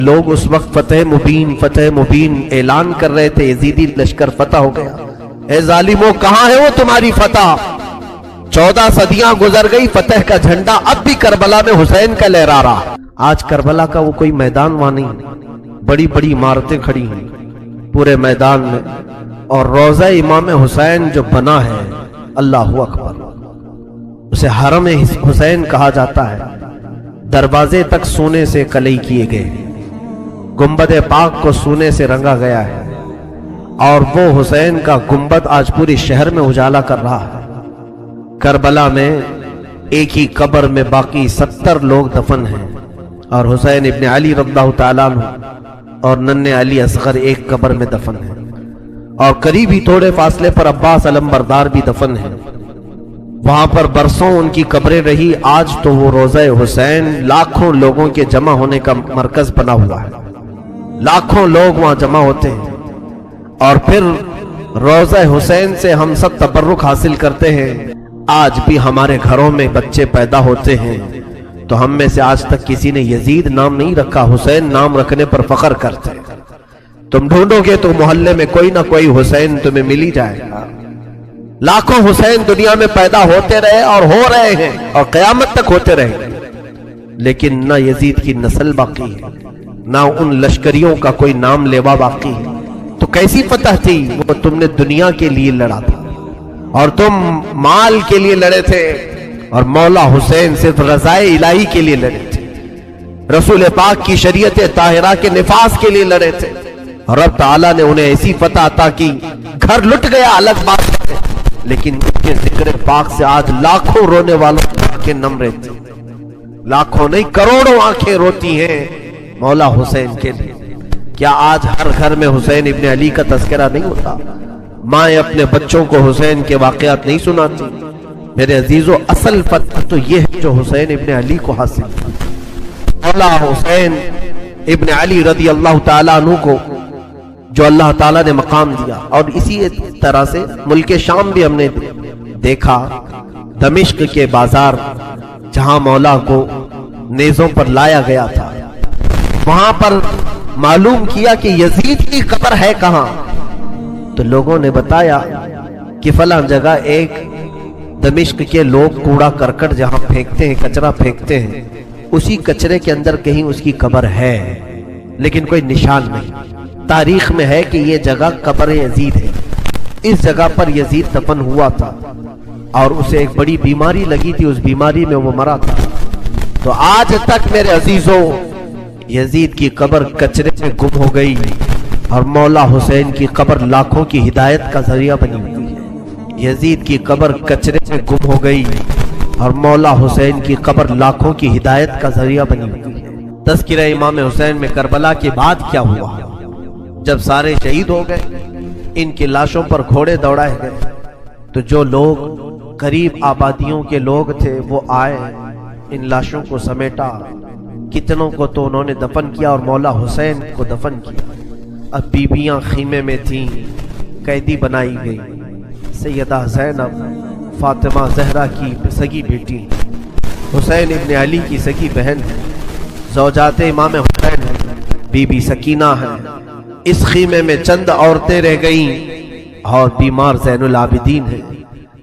لوگ اس وقت فتح مبین اعلان کر رہے تھے، یزیدی لشکر فتح ہو گیا۔ اے ظالموں، کہاں ہے وہ تمہاری فتح؟ 14 صدیاں گزر گئی، فتح کا جھنڈا اب بھی کربلا میں حسین کا لہرا رہا۔ آج کربلا کا وہ کوئی میدان وہاں نہیں، بڑی بڑی عمارتیں کھڑی ہیں پورے میدان میں، اور روضہ امام حسین جو بنا ہے، اللہ اکبر، اسے حرم حسین کہا جاتا ہے۔ دروازے تک سونے سے کلئی کیے گئے، گنبد پاک کو سونے سے رنگا گیا ہے، اور وہ حسین کا گنبد آج پوری شہر میں اجالا کر رہا ہے۔ کربلا میں ایک ہی قبر میں باقی 70 لوگ دفن ہیں، اور حسین ابن علی رضی اللہ تعالیٰ عنہ اور ننھے علی اصغر ایک قبر میں دفن ہیں، اور قریب ہی تھوڑے فاصلے پر عباس علمبردار بھی دفن ہیں۔ وہاں پر برسوں ان کی قبریں رہی، آج تو وہ روضہ حسین لاکھوں لوگوں کے جمع ہونے کا مرکز بنا ہوا ہے، لاکھوں لوگ وہاں جمع ہوتے ہیں۔ اور پھر روضہ حسین سے ہم سب تبرک حاصل کرتے ہیں۔ آج بھی ہمارے گھروں میں بچے پیدا ہوتے ہیں تو ہم میں سے آج تک کسی نے یزید نام نہیں رکھا، حسین نام رکھنے پر فخر کرتے ہیں۔ تم ڈھونڈو گے تو محلے میں کوئی نہ کوئی حسین تمہیں مل ہی جائے گا۔ لاکھوں حسین دنیا میں پیدا ہوتے رہے اور ہو رہے ہیں اور قیامت تک ہوتے رہیں گے، لیکن نہ یزید کی نسل باقی ہے، نہ ان لشکریوں کا کوئی نام لیوا باقی ہے۔ تو کیسی فتح تھی؟ وہ تم نے دنیا کے لیے لڑا تھا، اور تم مال کے لیے لڑے تھے، اور مولا حسین صرف رضائے الہی کے لیے لڑے تھے، رسول پاک کی شریعت طاہرہ کے نفاذ کے لیے لڑے تھے، اور رب تعالیٰ نے انہیں ایسی فتح عطا کی۔ گھر لٹ گیا الگ بات ہے، لیکن ان کے ذکر پاک سے آج لاکھوں رونے والوں کی آنکھیں نم رہتی، لاکھوں نہیں کروڑوں آنکھیں روتی ہیں مولا حسین کے لیے۔ کیا آج ہر گھر میں حسین ابن علی کا تذکرہ نہیں ہوتا؟ مائیں اپنے بچوں کو حسین کے واقعات نہیں سناتی؟ میرے عزیزو، اصل فتح تو یہ ہے جو حسین ابن علی کو حاصل تھی۔ مولا حسین ابن علی رضی اللہ تعالیٰ عنہ کو جو اللہ تعالیٰ نے مقام دیا، اور اسی طرح سے ملک شام بھی ہم نے دیکھا، دمشق کے بازار جہاں مولا کو نیزوں پر لایا گیا تھا، وہاں پر معلوم کیا کہ یزید کی قبر ہے کہاں، تو لوگوں نے بتایا کہ فلاں جگہ ایک دمشق کے لوگ کوڑا کرکٹ جہاں پھینکتے ہیں، کچرا پھینکتے ہیں، اسی کچرے کے اندر کہیں اس کی قبر ہے، لیکن کوئی نشان نہیں۔ تاریخ میں ہے کہ یہ جگہ قبر یزید ہے، اس جگہ پر یزید دفن ہوا تھا، اور اسے ایک بڑی بیماری لگی تھی، اس بیماری میں وہ مرا تھا۔ تو آج تک میرے عزیزو یزید کی قبر کچرے میں گم ہو گئی، اور مولا حسین کی قبر لاکھوں کی ہدایت کا ذریعہ بنی ہوئی ہے۔ یزید کی قبر کچرے میں گم ہو گئی، اور مولا حسین کی قبر لاکھوں کی ہدایت کا ذریعہ بنی ہوئی ہے۔ تذکرہ امام حسین میں کربلا کے بعد کیا ہوا؟ جب سارے شہید ہو گئے، ان کی لاشوں پر گھوڑے دوڑائے گئے، تو جو لوگ قریب آبادیوں کے لوگ تھے وہ آئے، ان لاشوں کو سمیٹا، کتنوں کو تو انہوں نے دفن کیا اور مولا حسین کو دفن کیا۔ اب بیبیاں خیمے میں تھیں، قیدی بنائی گئی، سیدہ زینب فاطمہ زہرا کی سگی بیٹی، حسین ابن علی کی سگی بہن ہے، زوجات امام حسین ہے، بی بی سکینہ ہے۔ اس خیمے میں چند عورتیں رہ گئیں، اور بیمار زین العابدین ہیں۔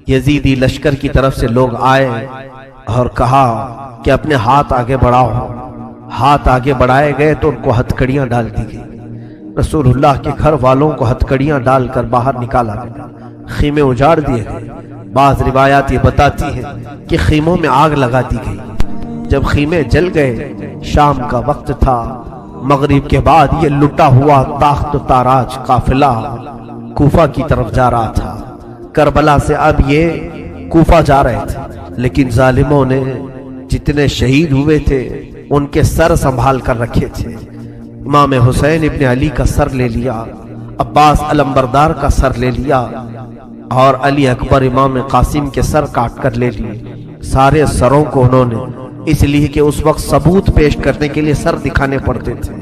یزیدی لشکر کی طرف سے لوگ آئے اور کہا کہ اپنے ہاتھ آگے بڑھاؤ۔ ہاتھ آگے بڑھائے گئے تو ان کو ہتھکڑیاں ڈال دی گئی۔ رسول اللہ کے گھر والوں کو ہتھکڑیاں ڈال کر باہر نکالا گیا، خیمے اجاڑ دیے گئے۔ بعض روایات یہ بتاتی ہیں کہ خیموں میں آگ لگا دی گئی۔ جب خیمے جل گئے، شام کا وقت تھا، مغرب کے بعد یہ لٹا ہوا تاخت و تاراج قافلہ کوفہ کی طرف جا رہا تھا۔ کربلا سے اب یہ کوفہ جا رہے تھے، لیکن ظالموں نے جتنے شہید ہوئے تھے ان کے سر سنبھال کر رکھے تھے۔ امام حسین ابن علی کا سر لے لیا، عباس علمبردار کا سر لے لیا، اور علی اکبر امام قاسم کے سر کاٹ کر لے لیے۔ سارے سروں کو انہوں نے، اس لیے کہ اس وقت ثبوت پیش کرنے کے لیے سر دکھانے پڑتے تھے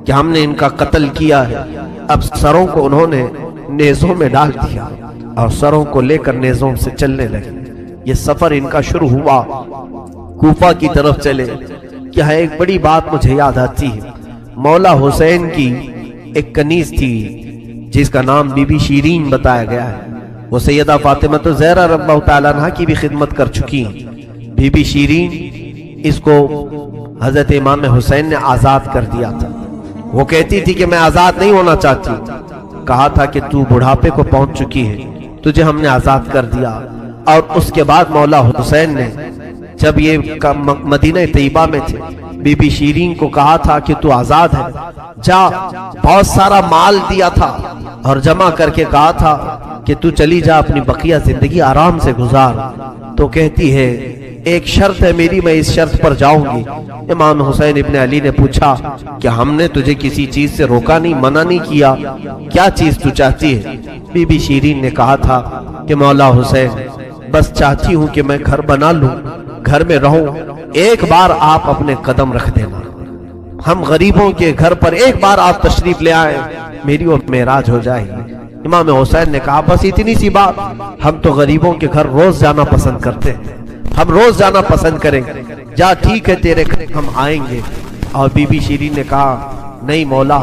کہ ہم نے ان کا قتل کیا ہے، اب سروں کو انہوں نے نیزوں میں ڈال دیا اور سروں کو لے کر نیزوں سے چلنے لگے۔ یہ سفر ان کا شروع ہوا، کوفہ کی طرف چلے۔ کیا ہے، ایک بڑی بات مجھے یاد آتی ہے، مولا حسین کی ایک کنیز تھی جس کا نام بی بی شیرین بتایا گیا ہے. وہ سیدہ فاطمہ الزہرا رضی اللہ تعالیٰ عنہا کی بھی خدمت کر چکی ہیں. بی بی شیرین اس کو حضرت امام حسین نے آزاد کر دیا تھا. وہ کہتی تھی کہ میں آزاد نہیں ہونا چاہتی. کہا تھا کہ تو بڑھاپے کو پہنچ چکی ہے, تجھے ہم نے آزاد کر دیا. اور اس کے بعد مولا حسین نے جب یہ مدینہ طیبہ میں تھے, بی بی شیرین کو کہا تھا کہ تو آزاد ہے, جا. بہت سارا مال دیا تھا اور جمع کر کے کہا تھا کہ تو چلی جا, اپنی بقیہ زندگی آرام سے گزار. تو کہتی ہے ایک شرط ہے میری, میں اس شرط پر جاؤں گی. امام حسین ابن علی نے پوچھا کہ ہم نے تجھے کسی چیز سے روکا نہیں, منع نہیں کیا, کیا چیز تو چاہتی ہے؟ بی بی شیرین نے کہا تھا کہ مولا حسین بس چاہتی ہوں کہ میں گھر بنا لوں, گھر میں رہوں, ایک بار آپ اپنے قدم رکھ دینا, ہم غریبوں کے گھر پر ایک بار آپ تشریف لے آئیں, میری اور معراج ہو جائے. امام حسین نے کہا بس اتنی سی بات, ہم تو غریبوں کے گھر روز جانا پسند کرتے ہیں, ہم روز جانا پسند کریں گے, جا ٹھیک ہے تیرے گھر ہم آئیں گے. اور بی بی شیرین نے کہا نہیں مولا,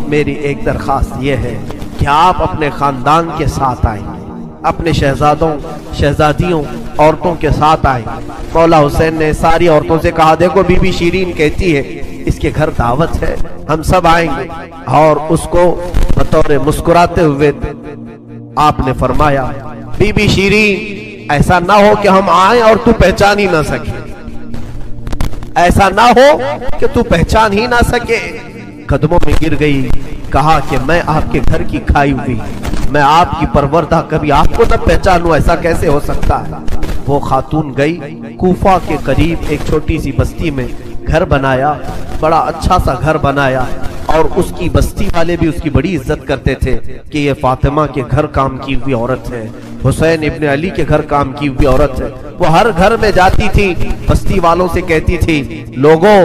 میری ایک درخواست یہ ہے کہ آپ اپنے خاندان کے ساتھ آئیں, اپنے شہزادوں شہزادیوں عورتوں کے ساتھ آئیں. مولا حسین نے ساری عورتوں سے کہا دیکھو بی بی شیرین کہتی ہے اس کے گھر دعوت ہے, ہم سب آئیں گے. اور اس کو بطور مسکراتے ہوئے آپ نے فرمایا بی بی شیرین ایسا نہ ہو کہ ہم آئیں اور تو پہچان ہی نہ سکے, ایسا نہ ہو کہ تو پہچان ہی نہ سکے. قدموں میں گر گئی, کہا کہ میں آپ کے گھر کی کھائی ہوئی, میں آپ کی پروردہ, کبھی آپ کو نہ پہچانوں, ایسا کیسے ہو سکتا ہے. وہ خاتون گئی, کوفہ کے قریب ایک چھوٹی سی بستی میں گھر بنایا, بڑا اچھا سا گھر بنایا. اور اس کی بستی والے بھی اس کی بڑی عزت کرتے تھے کہ یہ فاطمہ کے گھر کام کی ہوئی عورت ہے, حسین ابن علی کے گھر کام کی ہوئی عورت ہے. وہ ہر گھر میں جاتی تھی, بستی والوں سے کہتی تھی لوگوں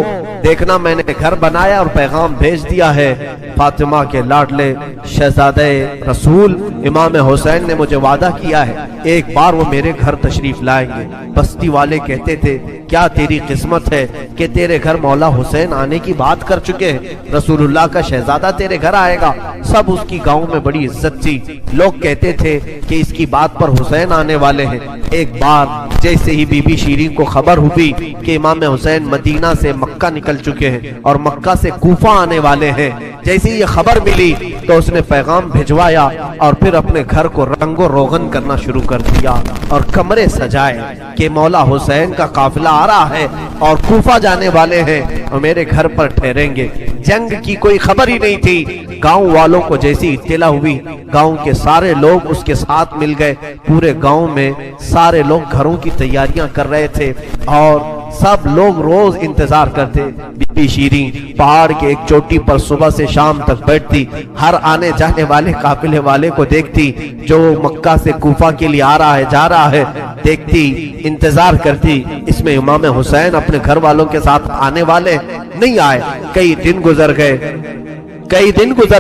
دیکھنا میں نے گھر بنایا اور پیغام بھیج دیا ہے, فاطمہ کے لاڈلے شہزادے رسول امام حسین نے مجھے وعدہ کیا ہے ایک بار وہ میرے گھر تشریف لائیں گے. بستی والے کہتے تھے کیا تیری قسمت ہے کہ تیرے گھر مولا حسین آنے کی بات کر چکے ہیں, رسول اللہ کا شہزادہ تیرے گھر آئے گا. سب اس کی گاؤں میں بڑی عزت تھی, لوگ کہتے تھے کہ اس کی بات پر حسین آنے والے ہیں. ایک بار جیسے ہی بی بی شیرین کو خبر ہوئی کہ امام حسین مدینہ سے مکہ نکل چکے ہیں اور مکہ سے کوفہ آنے والے ہیں, جیسے ہی یہ خبر ملی تو اس نے پیغام بھجوایا اور پھر اپنے گھر کو رنگ و روغن کرنا شروع کر دیا اور کمرے سجائے کہ مولا حسین کا قافلہ آ رہا ہے اور کوفہ جانے والے ہیں اور میرے گھر پر ٹھہریں گے. جنگ کی کوئی خبر ہی نہیں تھی. گاؤں والوں کو جیسی اطلاع ہوئی, گاؤں کے سارے لوگ اس کے ساتھ مل گئے. پورے گاؤں میں سارے لوگ گھروں کی تیاریاں کر رہے تھے اور سب لوگ روز انتظار کرتے. بی بی شیرین پہاڑ کے ایک چوٹی پر صبح سے شام تک بیٹھتی, ہر آنے جانے والے قافلے والے کو دیکھتی جو مکہ سے کوفہ کے لیے آ رہا ہے جا رہا ہے, دیکھتی انتظار کرتی اس میں امام حسین اپنے گھر والوں کے ساتھ آنے والے نہیں آئے. کئی دن گزر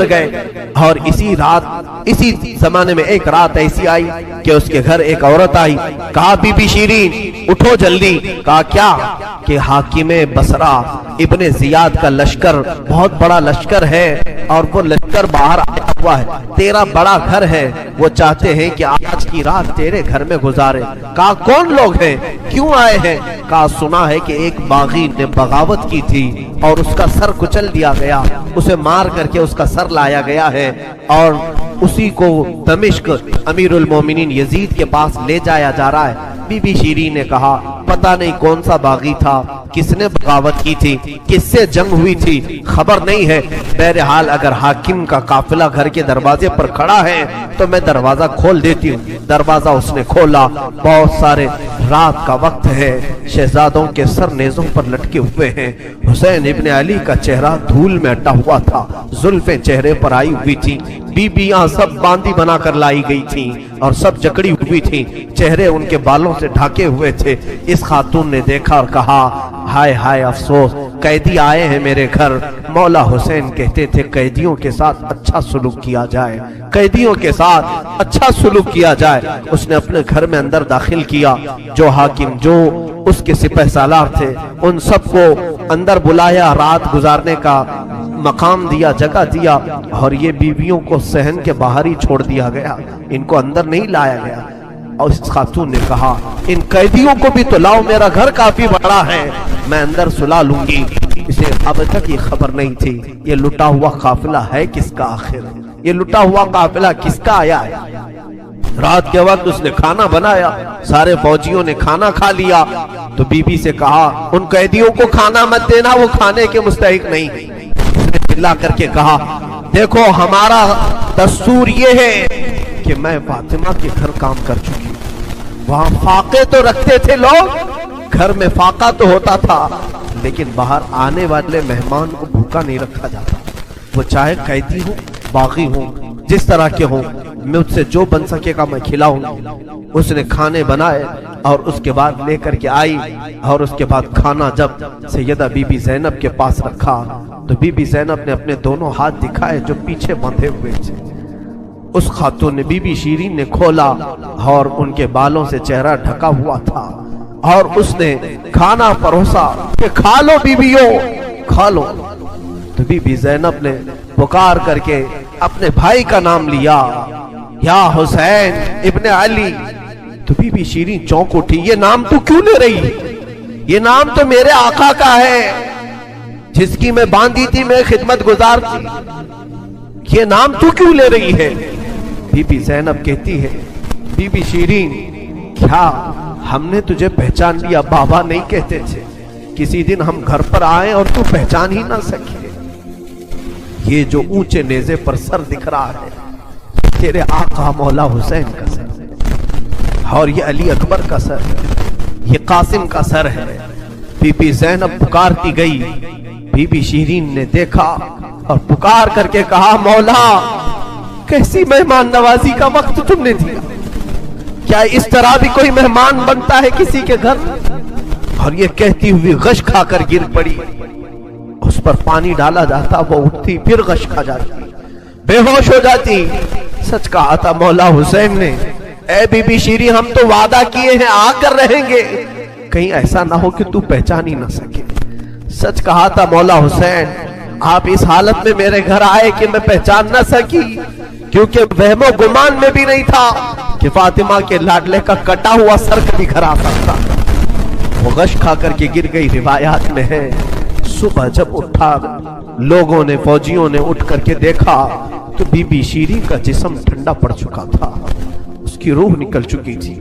گئے اور اسی زمانے میں ایک رات ایسی آئی کہ اس کے گھر ایک عورت آئی. کہا بی بی شیرین اٹھو جلدی. کہا کیا؟ کہ حاکم بصرہ ابن زیاد کا لشکر بہت بڑا لشکر ہے اور وہ لشکر باہر آیا ہوا ہے, تیرا بڑا گھر ہے, وہ چاہتے ہیں کہ آج کی رات تیرے گھر میں گزارے. کہا کون لوگ ہیں, کیوں آئے ہیں؟ کہا سنا ہے کہ ایک باغی نے بغاوت کی تھی اور اس کا سر کچل دیا گیا, اسے مار کر کے اس کا سر لایا گیا ہے اور اسی کو دمشق امیر المومنین یزید کے پاس لے جایا جا رہا ہے. بی بی شیرین نے کہا پتہ نہیں کون سا باغی تھا, کس نے بغاوت کی تھی, کس سے جنگ ہوئی تھی, خبر نہیں ہے. بہرحال اگر حاکم کا قافلہ گھر کے دروازے پر کھڑا ہے تو میں دروازہ کھول دیتی ہوں. دروازہ اس نے کھولا, بہت سارے رات کا وقت ہے, شہزادوں کے سر نیزوں پر لٹکے ہوئے ہیں. حسین ابن علی کا چہرہ دھول میں اٹا ہوا تھا, زلفیں چہرے پر آئی ہوئی تھی. بیبیاں سب باندی بنا کر لائی گئی تھیں اور سب جکڑی ہوئی تھیں, چہرے ان کے بالوں سے ڈھاکے ہوئے تھے. اس خاتون نے دیکھا اور کہا ہائے ہائے افسوس, قیدی آئے ہیں میرے گھر. مولا حسین کہتے تھے قیدیوں کے ساتھ اچھا سلوک کیا جائے, قیدیوں کے ساتھ اچھا سلوک کیا جائے. اس نے اپنے گھر میں اندر داخل کیا, جو حاکم جو اس کے سپہ سالار تھے ان سب کو اندر بلایا، رات گزارنے کا مقام دیا، جگہ دیا، اور یہ بیویوں کو صحن کے باہر ہی چھوڑ دیا گیا، ان کو اندر نہیں لایا گیا۔ اور اس خاتون نے کہا ان قیدیوں کو بھی تو لاؤ، میرا گھر کافی بڑا ہے، میں اندر سلا لوں گی۔ اسے اب تک یہ خبر نہیں تھی یہ لٹا ہوا قافلہ ہے کس کا، آخر یہ لٹا ہوا قافلہ کس کا آیا ہے۔ رات کے وقت اس نے کھانا بنایا، سارے فوجیوں نے کھانا کھا لیا، تو بی بی سے کہا ان قیدیوں کو کھانا مت دینا، وہ کھانے کے مستحق نہیں۔ اس نے چلا کر کے کہا دیکھو ہمارا دستور یہ ہے کہ میں فاطمہ کے گھر کام کر چکی ہوں، وہاں فاقے تو رکھتے تھے لوگ، گھر میں فاقہ تو ہوتا تھا، لیکن باہر آنے والے مہمان کو بھوکا نہیں رکھا جاتا، وہ چاہے قیدی ہوں باغی ہوں جس طرح کے ہوں، مجھ سے جو بن سکے گا میں کھلاؤں۔ اس نے کھانے بنائے اور اس کے بعد لے کر کے آئی، اور اس کے بعد کھانا جب سیدہ بی بی زینب کے پاس رکھا تو بی بی زینب نے اپنے دونوں ہاتھ دکھائے جو پیچھے بندھے ہوئے تھے۔ اس خاتون نے بی بی شیرین نے کھولا اور ان کے بالوں سے چہرہ ڈھکا ہوا تھا، اور اس نے کھانا پروسا کہ کھا لو بیویوں کھا لو۔ تو بی بی زینب نے پکار کر کے اپنے بھائی کا نام لیا، یا حسین ابن علی۔ تو بی بی شیرین چونک اٹھی، یہ نام تو کیوں لے رہی ہے؟ یہ نام تو میرے آقا کا ہے جس کی میں باندھی تھی، میں خدمت گزار تھی، یہ نام تو کیوں لے رہی ہے؟ بی بی زینب کہتی ہے بی بی شیرین کیا ہم نے تجھے پہچان لیا؟ بابا نہیں کہتے تھے کسی دن ہم گھر پر آئے اور تو پہچان ہی نہ سکے؟ یہ جو اونچے نیزے پر سر دکھ رہا ہے تیرے آقا مولا حسین کا سر ہے، اور یہ علی اکبر کا سر ہے، یہ قاسم کا سر ہے۔ بی بی زینب پکارتی گئی، بی بی شیرین نے دیکھا اور پکار کر کے کہا مولا کیسی مہمان نوازی کا وقت تم نے دیا، کیا اس طرح بھی کوئی مہمان بنتا ہے کسی کے گھر؟ اور یہ کہتی ہوئی غش کھا کر گر پڑی، اس پر پانی ڈالا جاتا وہ اٹھتی پھر غش کھا جاتی، بے ہوش ہو جاتی۔ سچ کہا تھا مولا حسین نے، اے بی بی شیری ہم تو وعدہ کیے ہیں آ کر رہیں گے، کہیں ایسا نہ ہو کہ تو پہچان ہی نہ سکے۔ سچ کہا تھا مولا حسین، آپ اس حالت میں میرے گھر آئے کہ میں پہچان نہ سکی، کیونکہ وہم و گمان میں بھی نہیں تھا کہ فاطمہ کے لاڈلے کا کٹا ہوا سر کبھی گھر آ سکتا۔ وہ غش کھا کر کے گر گئی، روایات میں ہے صبح جب اٹھا لوگوں نے فوجیوں نے اٹھ کر کے دیکھا تو بی بی شیرین کا جسم ٹھنڈا پڑ چکا تھا، اس کی روح نکل چکی تھی۔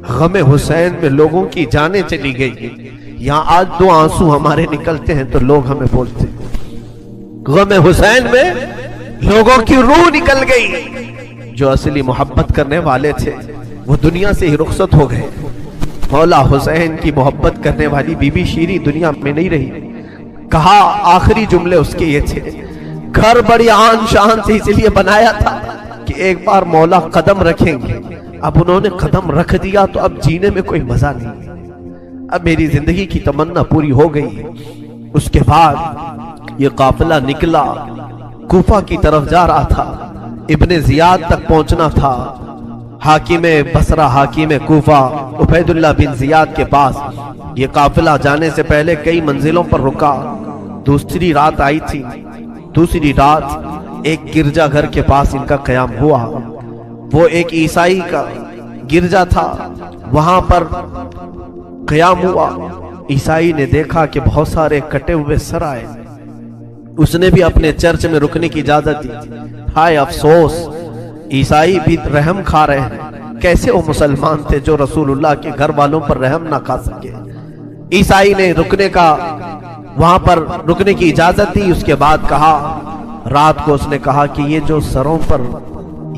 غم حسین میں لوگوں کی جانیں چلی گئی، یہاں آج دو آنسو ہمارے نکلتے ہیں تو لوگ ہمیں بولتے ہیں غم حسین میں لوگوں کی روح نکل گئی، جو اصلی محبت کرنے والے تھے وہ دنیا سے ہی رخصت ہو گئے۔ مولا حسین کی محبت کرنے والی بی بی شیری دنیا میں نہیں رہی۔ کہا آخری جملے اس کے یہ تھے، گھر بڑی آن شان سے اس لیے بنایا تھا کہ ایک بار مولا قدم رکھیں گے، اب انہوں نے قدم رکھ دیا تو اب جینے میں کوئی مزہ نہیں، اب میری زندگی کی تمنا پوری ہو گئی۔ اس کے بعد یہ قافلہ نکلا، کوفہ کی طرف جا رہا تھا، ابن زیاد تک پہنچنا تھا۔ حاکم بصرہ حاکم کوفہ عبید اللہ بن زیاد کے پاس یہ قافلہ جانے سے پہلے کئی منزلوں پر رکا۔ دوسری رات آئی تھی، دوسری رات ایک گرجا گھر کے پاس ان کا قیام ہوا۔ وہ ایک عیسائی کا گرجا تھا، وہاں پر قیام ہوا۔ عیسائی نے دیکھا کہ بہت سارے کٹے ہوئے سر آئے، اس نے بھی اپنے چرچ میں رکنے کی اجازت دی۔ ہائے افسوس، عیسائی بھی رحم کھا رہے ہیں، کیسے وہ مسلمان تھے جو رسول اللہ کے گھر والوں پر رحم نہ کھا سکے۔ عیسائی نے رکنے کا وہاں پر رکنے کی اجازت دی۔ اس کے بعد کہا، رات کو اس نے کہا کہ یہ جو سروں پر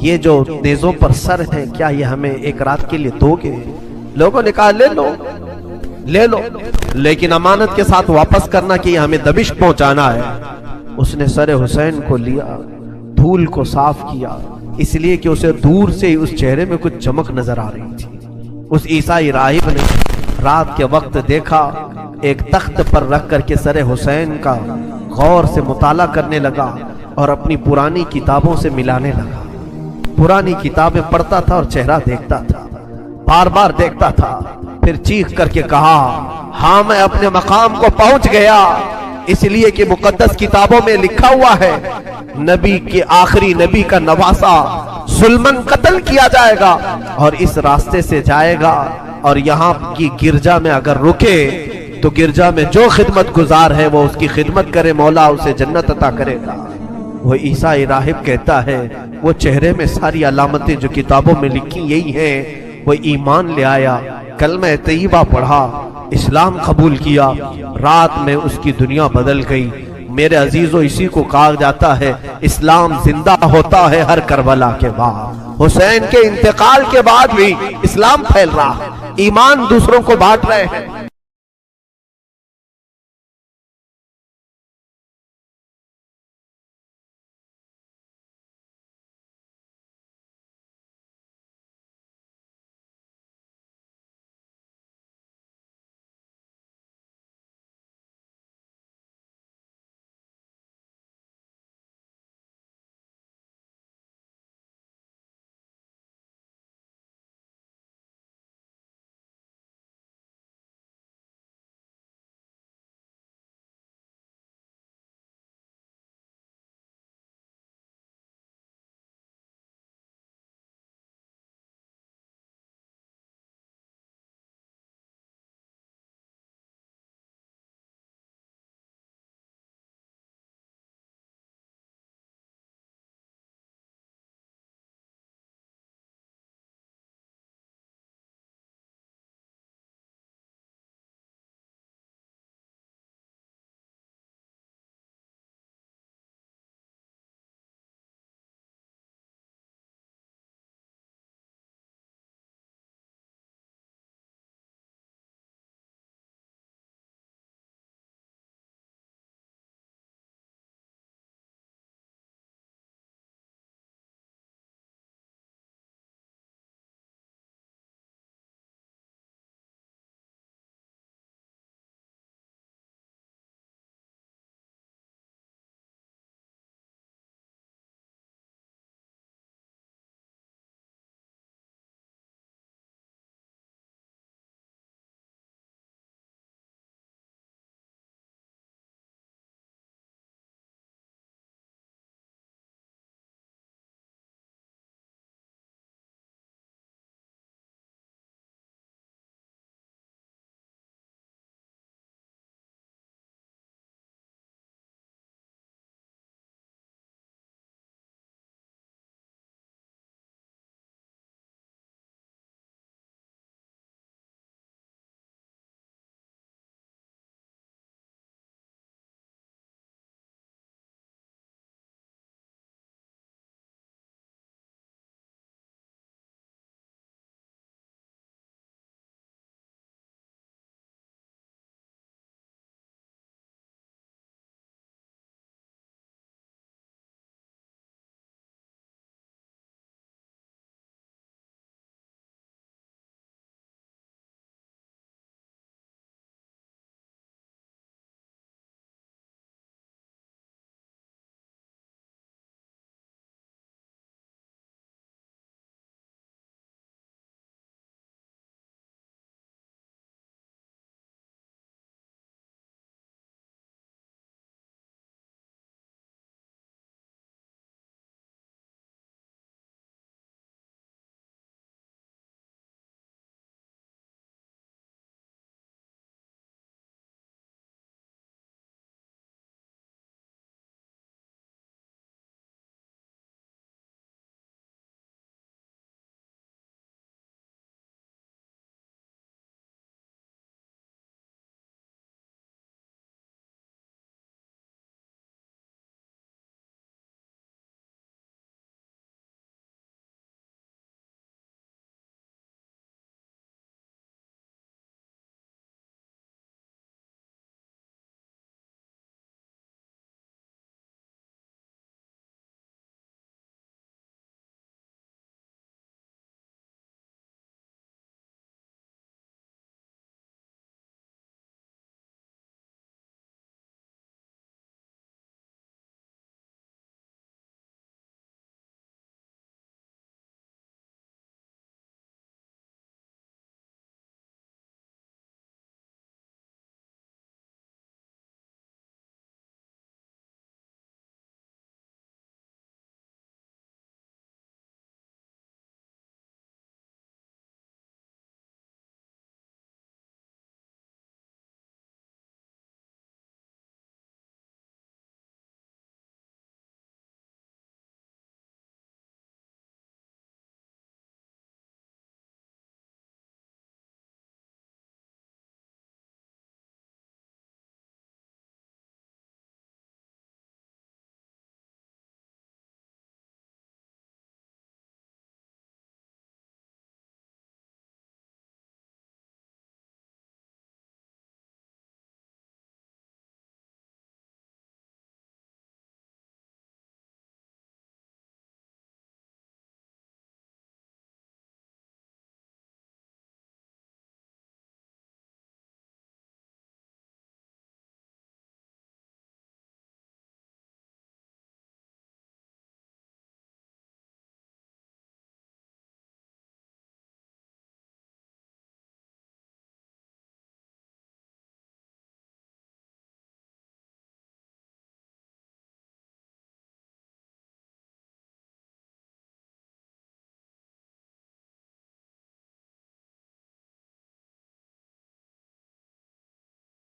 یہ جو نیزوں پر سر ہیں کیا یہ ہمیں ایک رات کے لیے دو گے؟ لوگوں نے کہا لے لو لے لو، لیکن امانت کے ساتھ واپس کرنا کہ یہ ہمیں دمشق پہنچانا ہے۔ اس نے سر حسین کو لیا، دھول کو صاف کیا، اس لیے کہ اسے دور سے ہی اس چہرے میں کچھ چمک نظر آ رہی تھی۔ اس عیسائی راہب نے رات کے وقت دیکھا، ایک تخت پر رکھ کر کے سر حسین کا غور سے مطالعہ کرنے لگا اور اپنی پرانی کتابوں سے ملانے لگا۔ پرانی کتابیں پڑھتا تھا اور چہرہ دیکھتا تھا، بار بار دیکھتا تھا۔ پھر چیخ کر کے کہا ہاں میں اپنے مقام کو پہنچ گیا، اس لیے کہ مقدس کتابوں میں لکھا ہوا ہے نبی کے آخری نبی کا نواسا ظلمن قتل کیا جائے گا اور اس راستے سے جائے گا، اور یہاں کی گرجا میں اگر رکے تو گرجا میں جو خدمت گزار ہے وہ اس کی خدمت کرے، مولا اسے جنت عطا کرے گا۔ وہ عیسائی راہب کہتا ہے وہ چہرے میں ساری علامتیں جو کتابوں میں لکھی یہی ہیں، وہ ایمان لے آیا، کلمہ طیبہ پڑھا، اسلام قبول کیا، رات میں اس کی دنیا بدل گئی۔ میرے عزیزو، اسی کو کہا جاتا ہے اسلام زندہ ہوتا ہے ہر کربلا کے بعد۔ حسین کے انتقال کے بعد بھی اسلام پھیل رہا ہے، ایمان دوسروں کو بانٹ رہے ہیں۔